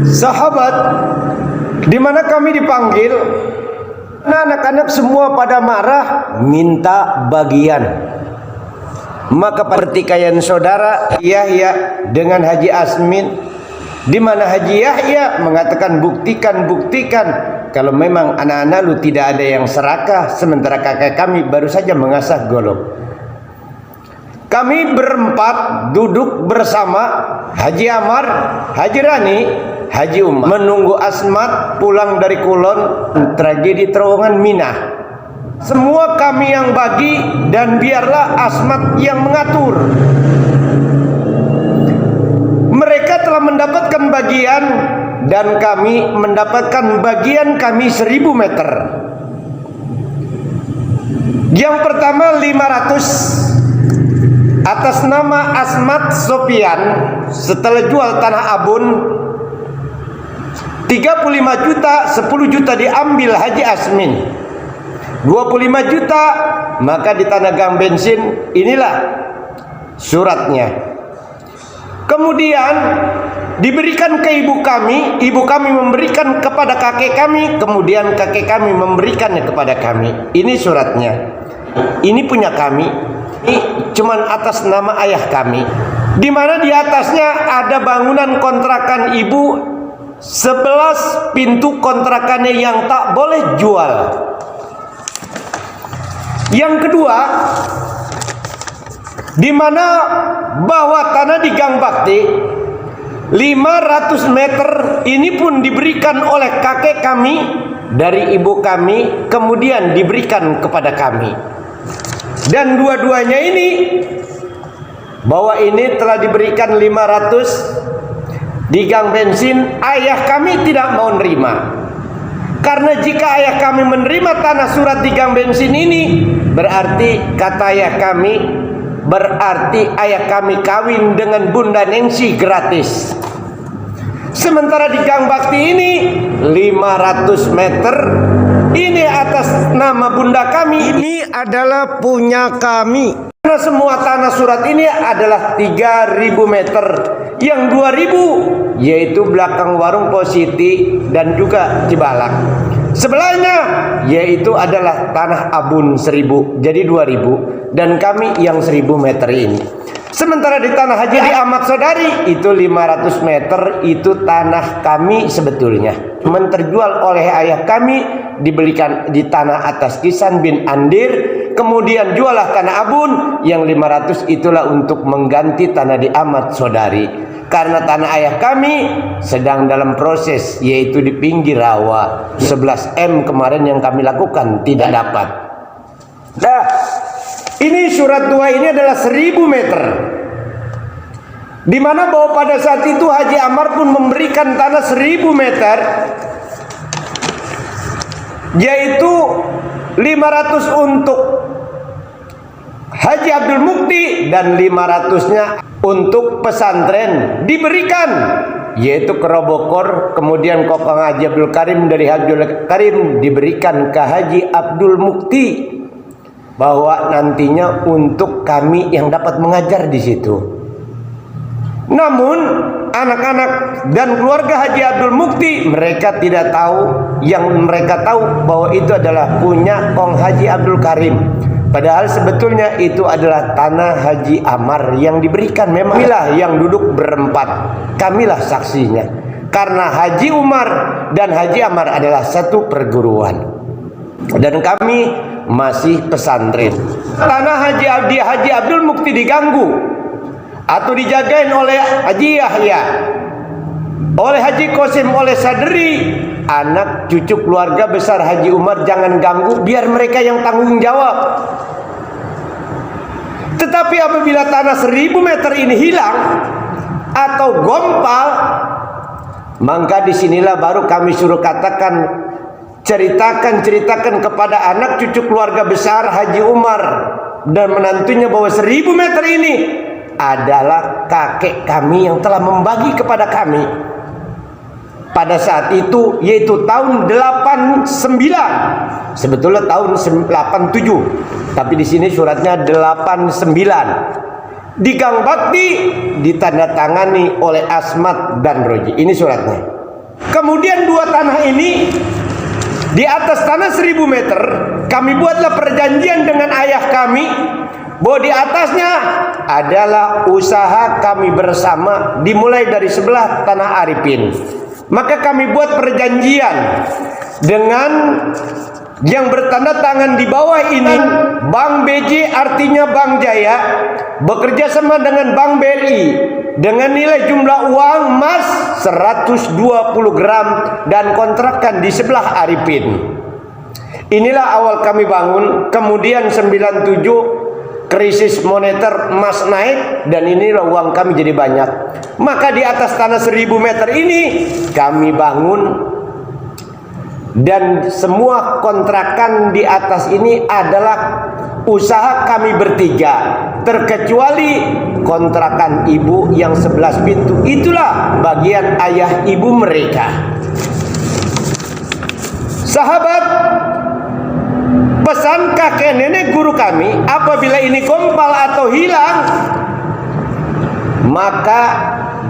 Sahabat, di mana kami dipanggil, anak-anak semua pada marah minta bagian. Maka pertikaian saudara Yahya dengan Haji Asmin, di mana Haji Yahya mengatakan buktikan kalau memang anak-anak lu tidak ada yang serakah, sementara kakak kami baru saja mengasah golok. Kami berempat duduk bersama Haji Amar, Haji Rani, Haji Umar menunggu Asmat pulang dari Kulon tragedi terowongan Minah. Semua kami yang bagi dan biarlah Asmat yang mengatur. Mereka telah mendapatkan bagian dan kami mendapatkan bagian kami 1000 meter. Yang pertama 500 atas nama Asmat Sofian setelah jual tanah Abun 35 juta, 10 juta diambil Haji Asmin, 25 juta maka di tanah gang bensin. Inilah suratnya. Kemudian diberikan ke ibu kami memberikan kepada kakek kami, kemudian kakek kami memberikannya kepada kami. Ini suratnya, ini punya kami. Ini cuman atas nama ayah kami, di mana di atasnya ada bangunan kontrakan ibu 11 pintu kontrakannya yang tak boleh jual. Yang kedua, di mana bahwa tanah di Gang Bakti 500 meter ini pun diberikan oleh kakek kami dari ibu kami, kemudian diberikan kepada kami. Dan dua-duanya ini bahwa ini telah diberikan 500 di gang bensin. Ayah kami tidak mau nerima, karena jika ayah kami menerima tanah surat di gang bensin ini, berarti kata ayah kami, berarti ayah kami kawin dengan Bunda Nensi gratis. Sementara di Gang Bakti ini 500 meter ini atas nama bunda kami, ini adalah punya kami. Karena semua tanah surat ini adalah 3000 meter. Yang 2000 yaitu belakang warung Positi dan juga Cibalak. Sebelahnya yaitu adalah tanah Abun 1000, jadi 2000, dan kami yang 1000 meter ini. Sementara di tanah Haji Ahmad Sodari itu 500 meter itu tanah kami sebetulnya. Terjual oleh ayah kami, dibelikan di tanah atas Kisan bin Andir. Kemudian jualah tanah Abun yang 500 itulah untuk mengganti tanah di Ahmad Sodari. Karena tanah ayah kami sedang dalam proses, yaitu di pinggir rawa. 11 M kemarin yang kami lakukan tidak dapat. Nah, ini surat 2 ini adalah 1000 meter. Di mana bahwa pada saat itu Haji Amar pun memberikan tanah 1000 meter, yaitu 500 untuk Haji Abdul Mukti dan 500-nya untuk pesantren diberikan, yaitu ke Robokor. Kemudian Kokang Haji Abdul Karim dari Haji Abdul Karim diberikan ke Haji Abdul Mukti, bahwa nantinya untuk kami yang dapat mengajar di situ. Namun anak-anak dan keluarga Haji Abdul Mukti mereka tidak tahu. Yang mereka tahu bahwa itu adalah punya Kong Haji Abdul Karim, padahal sebetulnya itu adalah tanah Haji Amar yang diberikan. Memang kamilah yang duduk berempat, kamilah saksinya, karena Haji Umar dan Haji Amar adalah satu perguruan dan kami masih pesantren. Tanah Haji Abdul Mukti diganggu atau dijagain oleh Haji Yahya, oleh Haji Kosim, oleh Sadri, anak cucu keluarga besar Haji Umar jangan ganggu, biar mereka yang tanggung jawab. Tetapi apabila tanah 1000 meter ini hilang atau gompal, maka disinilah baru kami suruh katakan, ceritakan kepada anak cucu keluarga besar Haji Umar dan menantunya bahwa 1000 meter ini adalah kakek kami yang telah membagi kepada kami pada saat itu, yaitu tahun 89. Sebetulnya tahun 87, tapi di sini suratnya 89. Di Gang Bakti ditandatangani oleh Asmat dan Roji. Ini suratnya. Kemudian dua tanah ini, di atas tanah 1000 meter, kami buatlah perjanjian dengan ayah kami bahwa di atasnya adalah usaha kami bersama dimulai dari sebelah tanah Arifin. Maka kami buat perjanjian dengan yang bertanda tangan di bawah ini, Bank BJ artinya Bank Jaya, bekerja sama dengan Bank BRI dengan nilai jumlah uang emas 120 gram dan kontrakkan di sebelah Arifin. Inilah awal kami bangun. Kemudian 97 krisis moneter, emas naik, dan inilah uang kami jadi banyak. Maka di atas tanah 1000 meter ini kami bangun, dan semua kontrakan di atas ini adalah usaha kami bertiga, terkecuali kontrakan ibu yang 11 pintu. Itulah bagian ayah ibu mereka. Sahabat, pesan kakek nenek guru kami, apabila ini gompal atau hilang, maka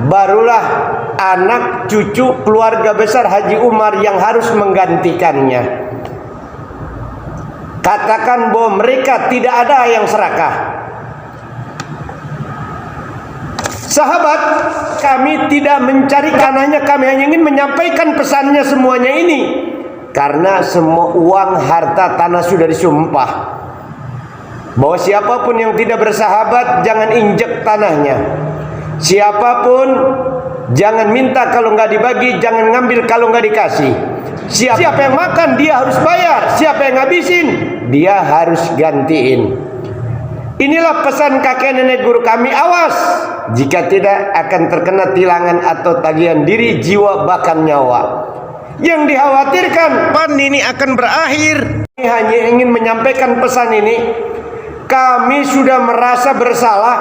barulah anak cucu keluarga besar Haji Umar yang harus menggantikannya. Katakan bahwa mereka tidak ada yang serakah. Sahabat, kami tidak mencari kanannya, kami hanya ingin menyampaikan pesannya semuanya ini. Karena semua uang harta tanah sudah disumpah bahwa siapapun yang tidak bersahabat jangan injek tanahnya. Siapapun jangan minta kalau nggak dibagi, jangan ngambil kalau nggak dikasih. Siapa yang makan dia harus bayar, siapa yang ngabisin dia harus gantiin. Inilah pesan kakek nenek guru kami. Awas, jika tidak akan terkena tilangan atau tagihan diri, jiwa, bahkan nyawa. Yang dikhawatirkan pan ini akan berakhir. Kami hanya ingin menyampaikan pesan ini. Kami sudah merasa bersalah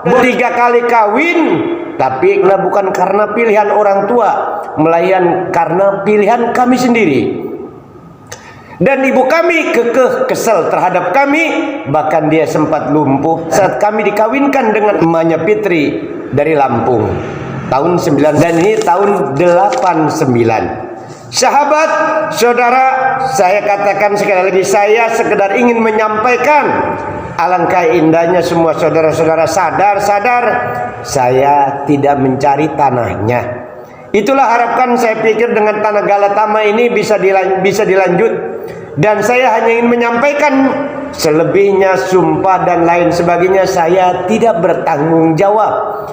3 kali kawin, tapi bukan karena pilihan orang tua, melainkan karena pilihan kami sendiri. Dan ibu kami kekeh kesal terhadap kami, bahkan dia sempat lumpuh saat kami dikawinkan dengan emaknya Fitri dari Lampung tahun 9, dan ini tahun 89. Sahabat, saudara, saya katakan sekali lagi, saya sekedar ingin menyampaikan alangkah indahnya semua saudara-saudara sadar saya tidak mencari tanahnya. Itulah harapan saya pikir dengan tanah Galatama ini bisa dilanjut. Dan saya hanya ingin menyampaikan, selebihnya sumpah dan lain sebagainya saya tidak bertanggung jawab.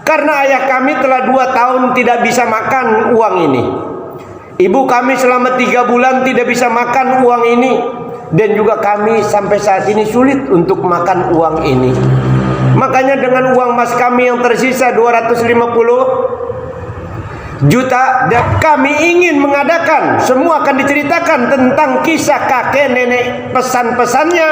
Karena ayah kami telah 2 tahun tidak bisa makan uang ini. Ibu kami selama 3 bulan tidak bisa makan uang ini. Dan juga kami sampai saat ini sulit untuk makan uang ini. Makanya dengan uang mas kami yang tersisa 250 juta, dan kami ingin mengadakan, semua akan diceritakan tentang kisah kakek nenek, pesan-pesannya,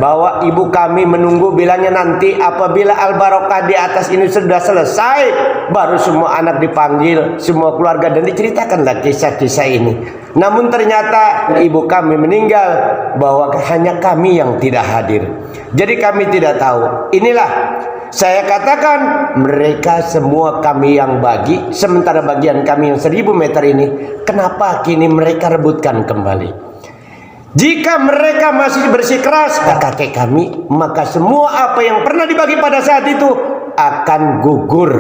bahwa ibu kami menunggu, bilangnya nanti apabila Al-Barokah di atas ini sudah selesai, baru semua anak dipanggil, semua keluarga, dan diceritakanlah kisah-kisah ini. Namun ternyata ibu kami meninggal, bahwa hanya kami yang tidak hadir. Jadi kami tidak tahu. Inilah saya katakan, mereka semua kami yang bagi, sementara bagian kami yang 1000 meter ini, kenapa kini mereka rebutkan kembali? Jika mereka masih bersikeras kakek kami, maka semua apa yang pernah dibagi pada saat itu akan gugur,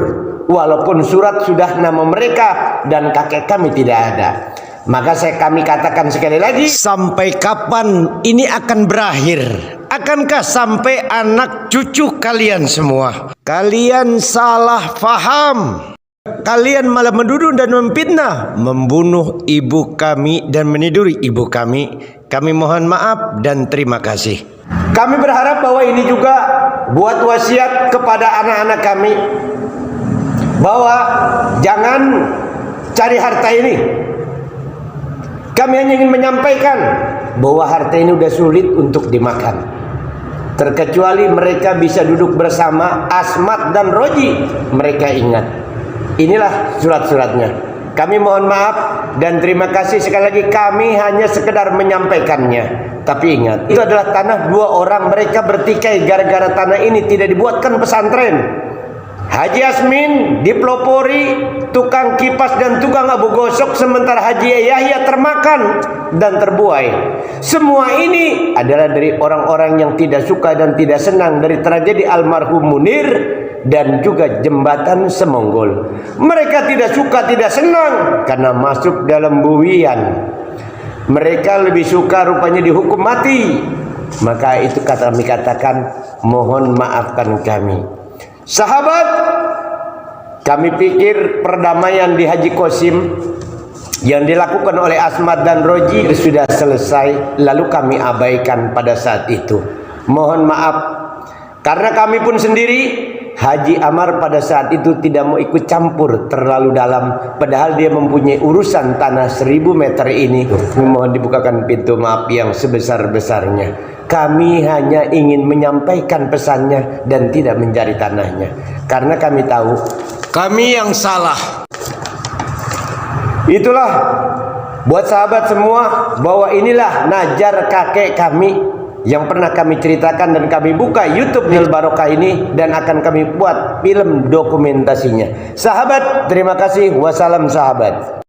walaupun surat sudah nama mereka dan kakek kami tidak ada. Maka kami katakan sekali lagi, sampai kapan ini akan berakhir? Akankah sampai anak cucu kalian semua? Kalian salah faham. Kalian malah menuduh dan memfitnah, membunuh ibu kami dan meniduri ibu kami. Kami mohon maaf dan terima kasih. Kami berharap bahwa ini juga buat wasiat kepada anak-anak kami, bahwa jangan cari harta ini. Kami hanya ingin menyampaikan bahwa harta ini sudah sulit untuk dimakan. Terkecuali mereka bisa duduk bersama Asmat dan Roji, mereka ingat. Inilah surat-suratnya. Kami mohon maaf dan terima kasih sekali lagi. Kami hanya sekedar menyampaikannya. Tapi ingat, itu adalah tanah 2 orang. Mereka bertikai gara-gara tanah ini tidak dibuatkan pesantren. Haji Asmin dipelopori, tukang kipas dan tukang abu gosok, sementara Haji Yahya termakan dan terbuai. Semua ini adalah dari orang-orang yang tidak suka dan tidak senang dari tragedi almarhum Munir dan juga jembatan Semonggol. Mereka tidak suka, tidak senang karena masuk dalam buwian. Mereka lebih suka rupanya dihukum mati. Maka itu kami katakan, mohon maafkan kami. Sahabat, kami pikir perdamaian di Haji Qasim yang dilakukan oleh Asmad dan Roji sudah selesai, lalu kami abaikan pada saat itu. Mohon maaf, karena kami pun sendiri, Haji Amar pada saat itu tidak mau ikut campur terlalu dalam, padahal dia mempunyai urusan tanah 1000 meter ini. Mohon dibukakan pintu maaf yang sebesar-besarnya. Kami hanya ingin menyampaikan pesannya dan tidak mencari tanahnya, karena kami tahu kami yang salah. Itulah buat sahabat semua, bahwa inilah najar kakek kami yang pernah kami ceritakan, dan kami buka YouTube Nil Barokah ini dan akan kami buat film dokumentasinya. Sahabat, terima kasih. Wassalam sahabat.